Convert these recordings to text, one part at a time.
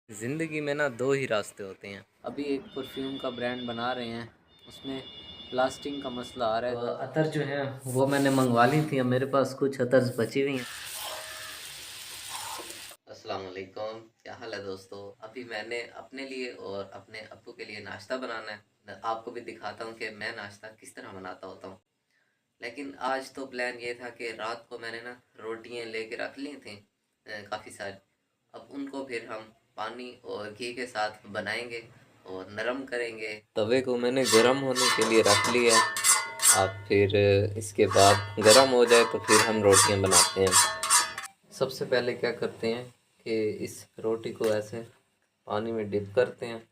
ज़िंदगी में ना दो ही रास्ते होते हैं। अभी एक परफ्यूम का ब्रांड बना रहे हैं, उसमें प्लास्टिक का मसला आ रहा है। तो अतर जो है वो मैंने मंगवा ली थी, अब मेरे पास कुछ अतर्स बची हुई हैं। अस्सलाम वालेकुम, क्या हाल है दोस्तों। अभी मैंने अपने लिए और अपने अब्बू के लिए नाश्ता बनाना है। मैं आपको भी दिखाता हूँ कि मैं नाश्ता किस तरह बनाता होता हूँ। लेकिन आज तो प्लान ये था कि रात को मैंने ना रोटियां लेके रख ली थी, काफ़ी सारी। अब उनको फिर हम पानी और घी के साथ बनाएंगे और नरम करेंगे। तवे को मैंने गरम होने के लिए रख लिया है। अब फिर इसके बाद गरम हो जाए तो फिर हम रोटियां बनाते हैं। सबसे पहले क्या करते हैं कि इस रोटी को ऐसे पानी में डिप करते हैं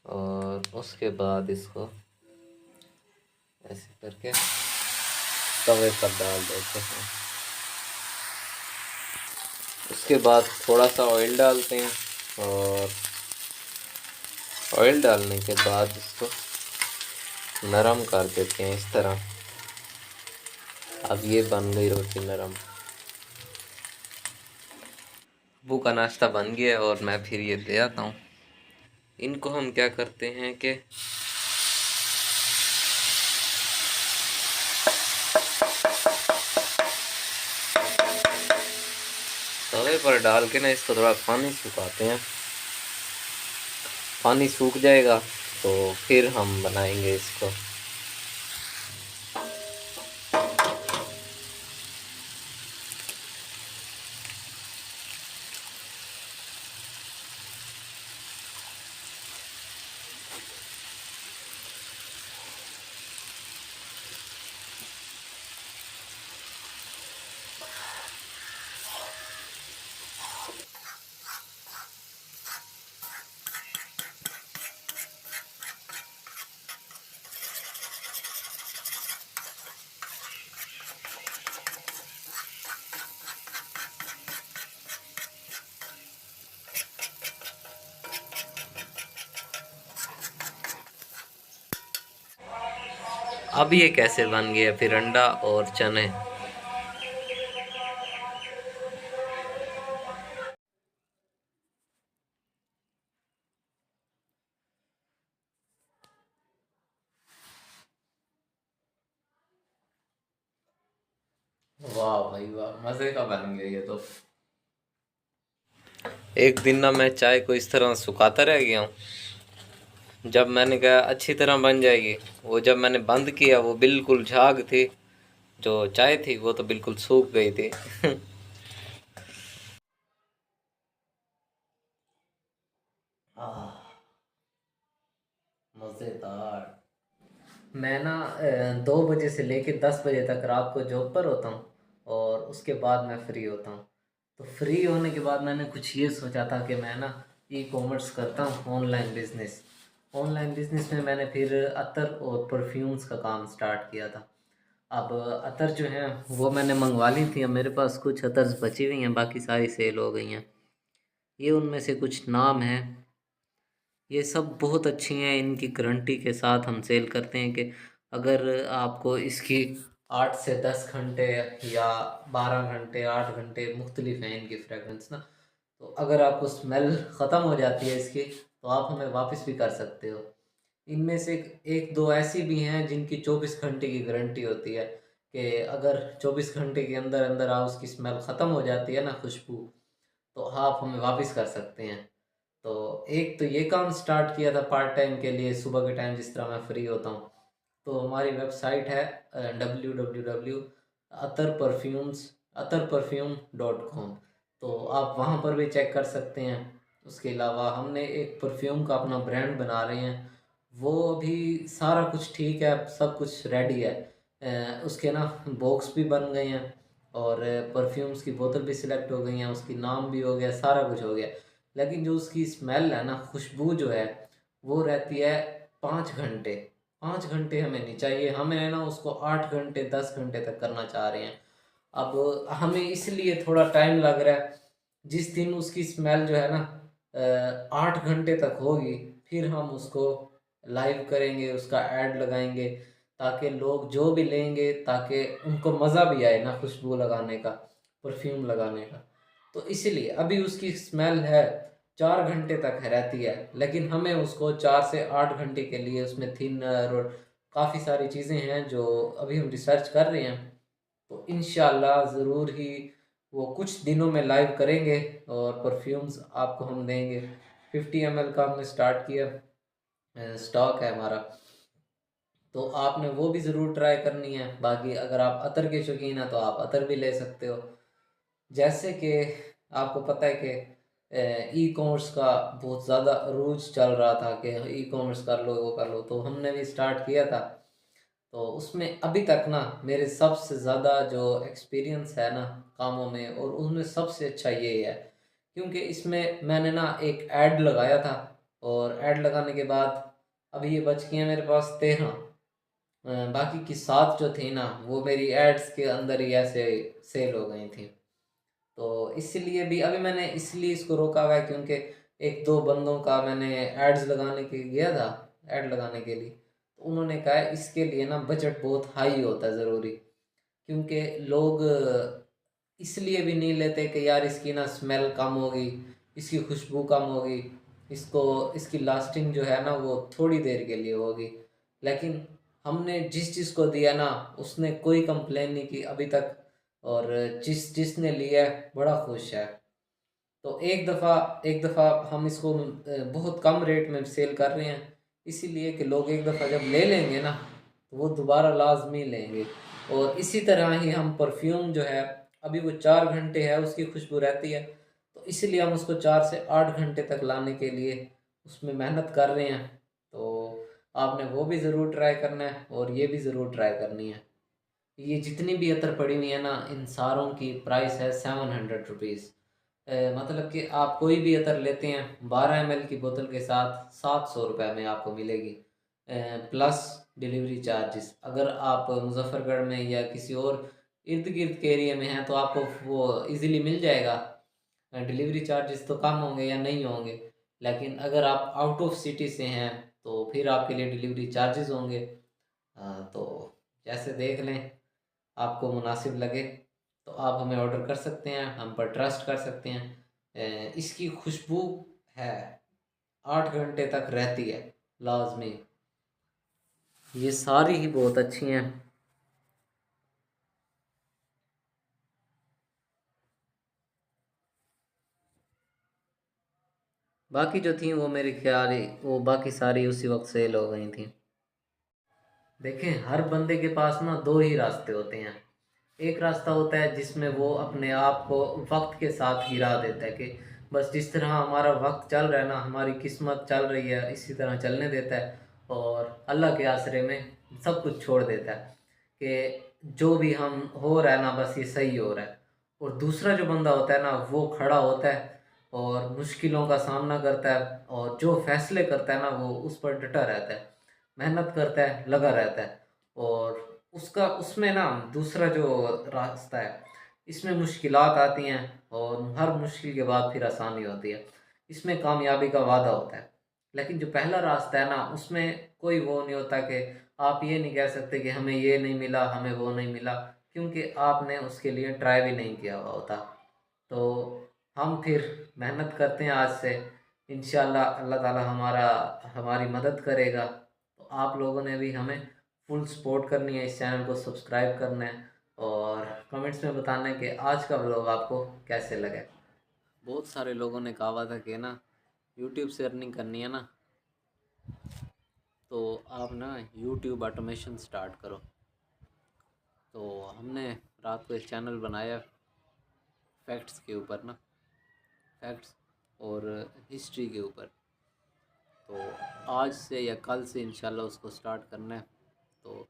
और उसके बाद इसको ऐसे करके तवे पर डाल देते हैं। उसके बाद थोड़ा सा ऑयल डालते हैं और ऑयल डालने के बाद इसको नरम कर देते हैं इस तरह। अब ये बन गई रोटी नरम। अब्बू का नाश्ता बन गया है और मैं फिर ये ले आता हूँ। इनको हम क्या करते हैं कि तवे पर डाल के ना इसको थोड़ा पानी सुखाते हैं। पानी सूख जाएगा तो फिर हम बनाएंगे इसको। अब ये कैसे बन गया फिर अंडा और चने। वाह भाई वाह, मजे का बन गया ये तो। एक दिन ना मैं चाय को इस तरह सुखाता रह गया हूँ। जब मैंने कहा अच्छी तरह बन जाएगी, वो जब मैंने बंद किया वो बिल्कुल झाग थी। जो चाय थी वो तो बिल्कुल सूख गई थी। आह, मज़ेदार। मैं ना 2 बजे से लेके 10 बजे तक रात को जॉब पर होता हूँ और उसके बाद मैं फ्री होता हूँ। तो फ्री होने के बाद मैंने कुछ ये सोचा था कि मैं ना ई कॉमर्स करता हूँ, ऑनलाइन बिजनेस। ऑनलाइन बिजनेस में मैंने फिर अतर और परफ्यूम्स का काम स्टार्ट किया था। अब अतर जो हैं वो मैंने मंगवा ली थी, अब मेरे पास कुछ अतर्स बची हुई हैं, बाकी सारी सेल हो गई हैं। ये उनमें से कुछ नाम हैं। ये सब बहुत अच्छी हैं, इनकी गारंटी के साथ हम सेल करते हैं कि अगर आपको इसकी 8 से 10 घंटे या 12 घंटे 8 घंटे मुख्तलिफ हैं इनकी फ्रेगरेंस ना, तो अगर आपको स्मेल ख़त्म हो जाती है इसकी तो आप हमें वापस भी कर सकते हो। इनमें से एक दो ऐसी भी हैं जिनकी 24 घंटे की गारंटी होती है कि अगर 24 घंटे के अंदर अंदर आप उसकी स्मेल ख़त्म हो जाती है ना, खुशबू, तो आप हमें वापस कर सकते हैं। तो एक तो ये काम स्टार्ट किया था पार्ट टाइम के लिए, सुबह के टाइम जिस तरह मैं फ्री होता हूँ। तो हमारी वेबसाइट है www.atarperfume.com। तो आप वहाँ पर भी चेक कर सकते हैं। उसके अलावा हमने एक परफ्यूम का अपना ब्रांड बना रहे हैं, वो भी सारा कुछ ठीक है, सब कुछ रेडी है। उसके ना बॉक्स भी बन गए हैं और परफ्यूम्स की बोतल भी सिलेक्ट हो गई हैं, उसकी नाम भी हो गया, सारा कुछ हो गया। लेकिन जो उसकी स्मेल है ना, खुशबू जो है, वो रहती है 5 घंटे। 5 घंटे हमें नहीं चाहिए, हमें है ना उसको 8 घंटे 10 घंटे तक करना चाह रहे हैं। अब हमें इसलिए थोड़ा टाइम लग रहा है। जिस दिन उसकी स्मेल जो है ना 8 घंटे तक होगी, फिर हम उसको लाइव करेंगे, उसका ऐड लगाएंगे, ताकि लोग जो भी लेंगे ताकि उनको मज़ा भी आए ना खुशबू लगाने का, परफ्यूम लगाने का। तो इसीलिए अभी उसकी स्मेल है 4 घंटे तक है रहती है, लेकिन हमें उसको 4 से 8 घंटे के लिए उसमें थिनर और काफ़ी सारी चीज़ें हैं जो अभी हम रिसर्च कर रहे हैं। तो इंशाल्लाह ज़रूर ही वो कुछ दिनों में लाइव करेंगे और परफ्यूम्स आपको हम देंगे। 50 ml का हमने स्टार्ट किया, स्टॉक है हमारा, तो आपने वो भी ज़रूर ट्राई करनी है। बाकी अगर आप अतर के शौकीन हैं तो आप अतर भी ले सकते हो। जैसे कि आपको पता है कि ई कॉमर्स का बहुत ज़्यादा रूज चल रहा था कि ई कॉमर्स कर लो, वो कर लो, तो हमने भी स्टार्ट किया था। तो उसमें अभी तक ना मेरे सबसे ज़्यादा जो एक्सपीरियंस है ना कामों में, और उसमें सबसे अच्छा ये है क्योंकि इसमें मैंने ना एक ऐड लगाया था, और ऐड लगाने के बाद अभी ये बच गए हैं मेरे पास 13। बाकी की 7 जो थी ना वो मेरी एड्स के अंदर ही ऐसे सेल हो गई थी। तो इसीलिए भी अभी मैंने इसलिए इसको रोका हुआ है क्योंकि एक दो बंदों का मैंने एड्स लगाने के गया था, ऐड लगाने के लिए, तो उन्होंने कहा इसके लिए ना बजट बहुत हाई होता है ज़रूरी, क्योंकि लोग इसलिए भी नहीं लेते कि यार इसकी ना स्मेल कम होगी, इसकी खुशबू कम होगी, इसको इसकी लास्टिंग जो है ना वो थोड़ी देर के लिए होगी। लेकिन हमने जिस चीज़ को दिया ना उसने कोई कंप्लेन नहीं की अभी तक, और जिसने लिया है बड़ा खुश है। तो एक दफ़ा हम इसको बहुत कम रेट में सेल कर रहे हैं, इसीलिए कि लोग एक दफ़ा जब ले लेंगे ना तो वो दोबारा लाजमी लेंगे। और इसी तरह ही हम परफ्यूम जो है अभी वो 4 घंटे है उसकी खुशबू रहती है, तो इसलिए हम उसको 4 से 8 घंटे तक लाने के लिए उसमें मेहनत कर रहे हैं। तो आपने वो भी ज़रूर ट्राई करना है और ये भी ज़रूर ट्राई करनी है। ये जितनी भी अतर पड़ी हुई है ना इन सारों की प्राइस है 700 रुपीज़। मतलब कि आप कोई भी अतर लेते हैं 12 ml की बोतल के साथ 700 रुपये में आपको मिलेगी, प्लस डिलीवरी चार्जेस। अगर आप मुजफ्फरगढ़ में या किसी और इर्द गिर्द के एरिया में हैं तो आपको वो इजीली मिल जाएगा। डिलीवरी चार्जेस तो कम होंगे या नहीं होंगे, लेकिन अगर आप आउट ऑफ सिटी से हैं तो फिर आपके लिए डिलीवरी चार्जेस होंगे। तो जैसे देख लें आपको मुनासिब लगे तो आप हमें ऑर्डर कर सकते हैं, हम पर ट्रस्ट कर सकते हैं। इसकी खुशबू है 8 घंटे तक रहती है लाजमी। ये सारी ही बहुत अच्छी हैं। बाकी जो थी वो मेरे ख्याल वो बाकी सारी उसी वक्त सेल हो गई थी। देखें हर बंदे के पास ना दो ही रास्ते होते हैं। एक रास्ता होता है जिसमें वो अपने आप को वक्त के साथ गिरा देता है कि बस जिस तरह हमारा वक्त चल रहा है ना, हमारी किस्मत चल रही है, इसी तरह चलने देता है और अल्लाह के आसरे में सब कुछ छोड़ देता है कि जो भी हम हो रहा है ना बस ये सही हो रहा है। और दूसरा जो बंदा होता है ना वो खड़ा होता है और मुश्किलों का सामना करता है, और जो फैसले करता है ना वो उस पर डटा रहता है, मेहनत करता है, लगा रहता है। और उसका उसमें ना दूसरा जो रास्ता है इसमें मुश्किलात आती हैं और हर मुश्किल के बाद फिर आसानी होती है, इसमें कामयाबी का वादा होता है। लेकिन जो पहला रास्ता है ना उसमें कोई वो नहीं होता कि आप ये नहीं कह सकते कि हमें ये नहीं मिला, हमें वो नहीं मिला, क्योंकि आपने उसके लिए ट्राई भी नहीं किया हुआ होता। तो हम फिर मेहनत करते हैं आज से, इंशाल्लाह अल्लाह ताला हमारी मदद करेगा। तो आप लोगों ने भी हमें फुल सपोर्ट करनी है, इस चैनल को सब्सक्राइब करना है और कमेंट्स में बताना है कि आज का व्लॉग आपको कैसे लगे। बहुत सारे लोगों ने कहा था कि ना यूट्यूब से अर्निंग करनी है ना तो आप ना यूट्यूब ऑटोमेशन स्टार्ट करो। तो हमने रात को एक चैनल बनाया फैक्ट्स के ऊपर ना, फैक्ट्स और हिस्ट्री के ऊपर। तो आज से या कल से इंशाल्लाह उसको स्टार्ट करना है। तो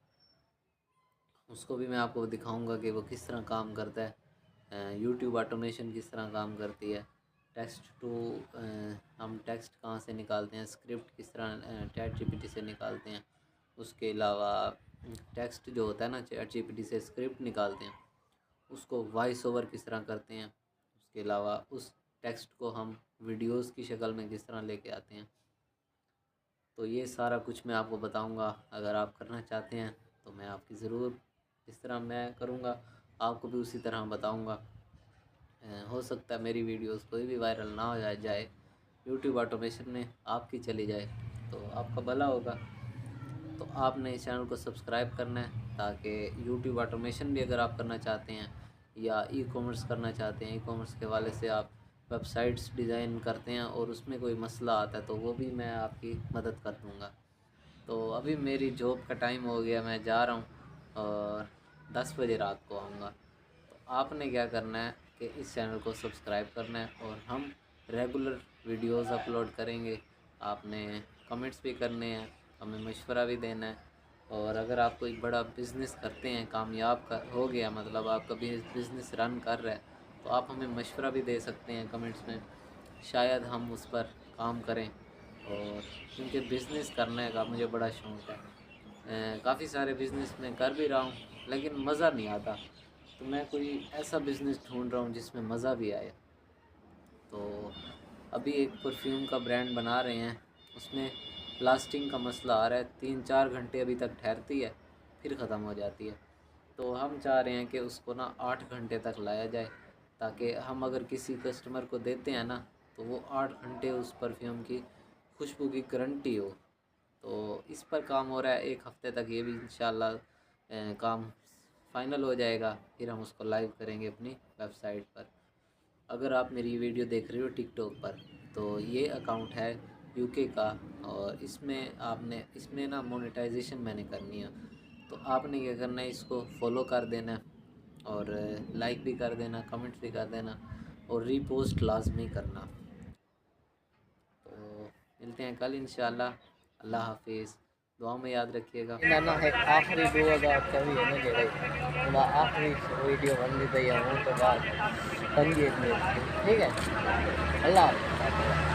उसको भी मैं आपको दिखाऊंगा कि वो किस तरह काम करता है, यूट्यूब ऑटोमेशन किस तरह काम करती है, टेक्स्ट टू हम टेक्स्ट कहाँ से निकालते हैं, स्क्रिप्ट किस तरह चैट जीपीटी से निकालते हैं, उसके अलावा टेक्स्ट जो होता है ना चैट जीपीटी से स्क्रिप्ट निकालते हैं, उसको वॉइस ओवर किस तरह करते हैं, उसके अलावा उस टेक्स्ट को हम वीडियोस की शक्ल में किस तरह लेके आते हैं। तो ये सारा कुछ मैं आपको बताऊंगा। अगर आप करना चाहते हैं तो मैं आपकी ज़रूर जिस तरह मैं करूंगा आपको भी उसी तरह बताऊंगा। हो सकता है मेरी वीडियोस कोई भी वायरल ना हो जाए, यूट्यूब ऑटोमेशन में आपकी चली जाए, तो आपका भला होगा। तो आपने इस चैनल को सब्सक्राइब करना है, ताकि यूट्यूब ऑटोमेशन भी अगर आप करना चाहते हैं या ई कॉमर्स करना चाहते हैं, ई कॉमर्स के वाले से आप वेबसाइट्स डिज़ाइन करते हैं और उसमें कोई मसला आता है, तो वो भी मैं आपकी मदद कर दूँगा। तो अभी मेरी जॉब का टाइम हो गया, मैं जा रहा हूँ और 10 बजे रात को आऊँगा। तो आपने क्या करना है कि इस चैनल को सब्सक्राइब करना है और हम रेगुलर वीडियोस अपलोड करेंगे। आपने कमेंट्स भी करने हैं, हमें मशवरा भी देना है। और अगर आप कोई बड़ा बिज़नेस करते हैं, कामयाब हो गया, मतलब आपका बिज़नेस रन कर रहा है, तो आप हमें मशवरा भी दे सकते हैं कमेंट्स में, शायद हम उस पर काम करें। और क्योंकि बिज़नेस करने का मुझे बड़ा शौक़ है, काफ़ी सारे बिज़नेस मैं कर भी रहा हूँ, लेकिन मज़ा नहीं आता। तो मैं कोई ऐसा बिज़नेस ढूंढ रहा हूँ जिसमें मज़ा भी आए। तो अभी एक परफ्यूम का ब्रांड बना रहे हैं, उसमें लास्टिंग का मसला आ रहा है, 3-4 घंटे अभी तक ठहरती है, फिर ख़त्म हो जाती है। तो हम चाह रहे हैं कि उसको ना 8 घंटे तक लाया जाए, ताकि हम अगर किसी कस्टमर को देते हैं ना, तो वो 8 घंटे उस परफ्यूम की खुशबू की गारंटी हो। तो इस पर काम हो रहा है, 1 हफ़्ते तक ये भी इंशाल्लाह काम फाइनल हो जाएगा, फिर हम उसको लाइव करेंगे अपनी वेबसाइट पर। अगर आप मेरी वीडियो देख रहे हो टिकटॉक पर, तो ये अकाउंट है यूके का, और इसमें ना मोनेटाइजेशन मैंने करनी है। तो आपने क्या करना है, इसको फॉलो कर देना है और लाइक भी कर देना, कमेंट्स भी कर देना और रीपोस्ट लाजमी करना। तो मिलते हैं कल इंशाल्लाह। अल्लाह हाफिज़, दुआ में याद रखिएगा। ना एक आखिरी 2024 है ना जगह, तो आखिरी वीडियो बन दी तो बाद ठीक है। अल्लाह हाफ़िज़।